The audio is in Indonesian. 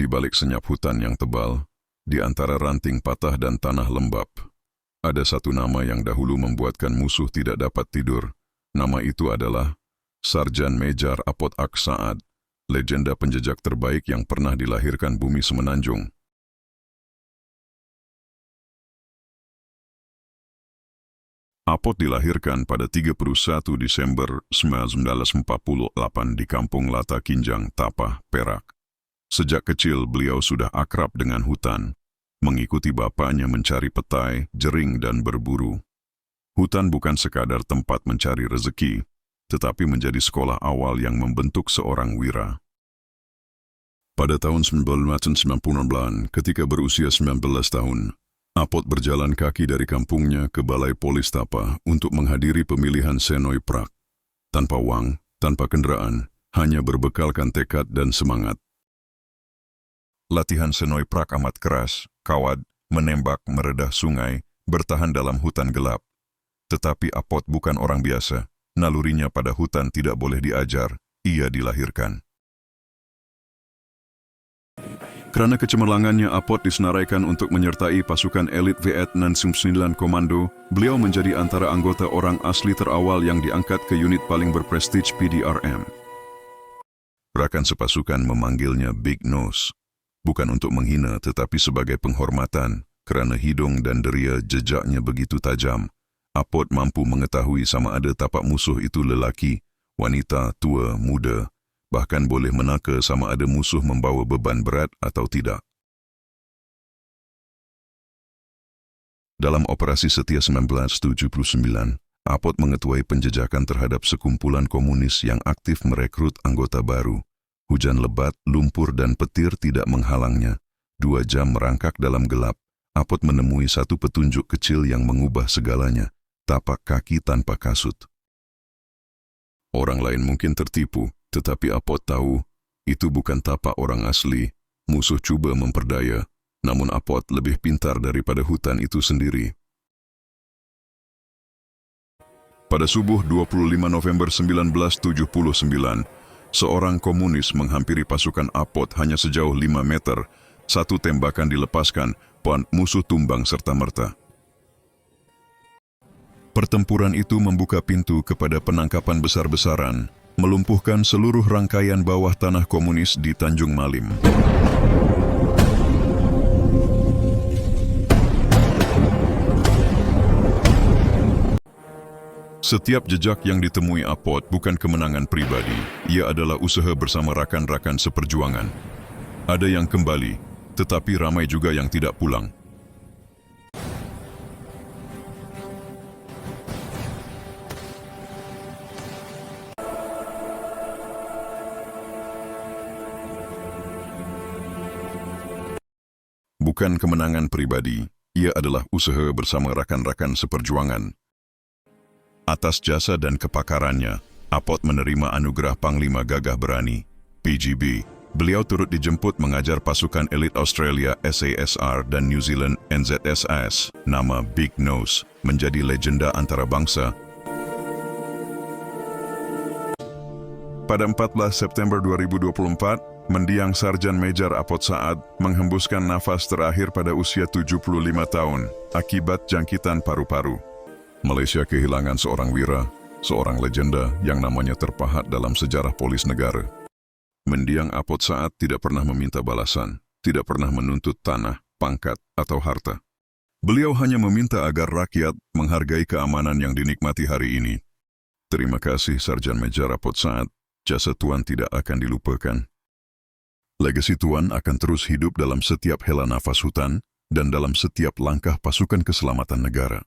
Di balik senyap hutan yang tebal, di antara ranting patah dan tanah lembab, ada satu nama yang dahulu membuatkan musuh tidak dapat tidur. Nama itu adalah Sarjan Mejar Apot Ak Saad, legenda penjejak terbaik yang pernah dilahirkan bumi Semenanjung. Apot dilahirkan pada 31 Desember 1948 di Kampung Lata Kinjang, Tapah, Perak. Sejak kecil beliau sudah akrab dengan hutan, mengikuti bapaknya mencari petai, jering dan berburu. Hutan bukan sekadar tempat mencari rezeki, tetapi menjadi sekolah awal yang membentuk seorang wira. Pada tahun 1990, ketika berusia 19 tahun, Apot berjalan kaki dari kampungnya ke Balai Polis Tapah untuk menghadiri pemilihan Senoi Prak. Tanpa uang, tanpa kendaraan, hanya berbekalkan tekad dan semangat. Latihan Senoi Prak amat keras, kawat, menembak, meredah sungai, bertahan dalam hutan gelap. Tetapi Apot bukan orang biasa, nalurinya pada hutan tidak boleh diajar, ia dilahirkan. Karena kecemerlangannya, Apot disenaraikan untuk menyertai pasukan elit Vietnam 9 Komando, beliau menjadi antara anggota orang asli terawal yang diangkat ke unit paling berprestij PDRM. Rakan sepasukan memanggilnya Big Nose, bukan untuk menghina tetapi sebagai penghormatan, kerana hidung dan deria jejaknya begitu tajam. Apot mampu mengetahui sama ada tapak musuh itu lelaki, wanita, tua, muda, bahkan boleh menaka sama ada musuh membawa beban berat atau tidak. Dalam operasi Setia 1979, Apot mengetuai penjejakan terhadap sekumpulan komunis yang aktif merekrut anggota baru. Hujan lebat, lumpur dan petir tidak menghalangnya. 2 jam merangkak dalam gelap, Apot menemui satu petunjuk kecil yang mengubah segalanya, tapak kaki tanpa kasut. Orang lain mungkin tertipu, tetapi Apot tahu, itu bukan tapak orang asli. Musuh cuba memperdaya, namun Apot lebih pintar daripada hutan itu sendiri. Pada subuh 25 November 1979, seorang komunis menghampiri pasukan Apot hanya sejauh 5 meter. Satu tembakan dilepaskan, musuh tumbang serta-merta. Pertempuran itu membuka pintu kepada penangkapan besar-besaran, melumpuhkan seluruh rangkaian bawah tanah komunis di Tanjung Malim. Setiap jejak yang ditemui Apot bukan kemenangan pribadi, ia adalah usaha bersama rakan-rakan seperjuangan. Ada yang kembali, tetapi ramai juga yang tidak pulang. Bukan kemenangan pribadi, ia adalah usaha bersama rakan-rakan seperjuangan. Atas jasa dan kepakarannya, Apot menerima anugerah Panglima Gagah Berani, PGB. Beliau turut dijemput mengajar pasukan elit Australia SASR dan New Zealand NZSAS. Nama Big Nose menjadi legenda antarabangsa. Pada 14 September 2024, mendiang Sarjan Mejar Apot Saad menghembuskan nafas terakhir pada usia 75 tahun akibat jangkitan paru-paru. Malaysia kehilangan seorang wira, seorang legenda yang namanya terpahat dalam sejarah polis negara. Mendiang Apot Saad tidak pernah meminta balasan, tidak pernah menuntut tanah, pangkat, atau harta. Beliau hanya meminta agar rakyat menghargai keamanan yang dinikmati hari ini. Terima kasih Sarjan Mejar Apot Saad, jasa Tuan tidak akan dilupakan. Legasi Tuan akan terus hidup dalam setiap hela nafas hutan dan dalam setiap langkah pasukan keselamatan negara.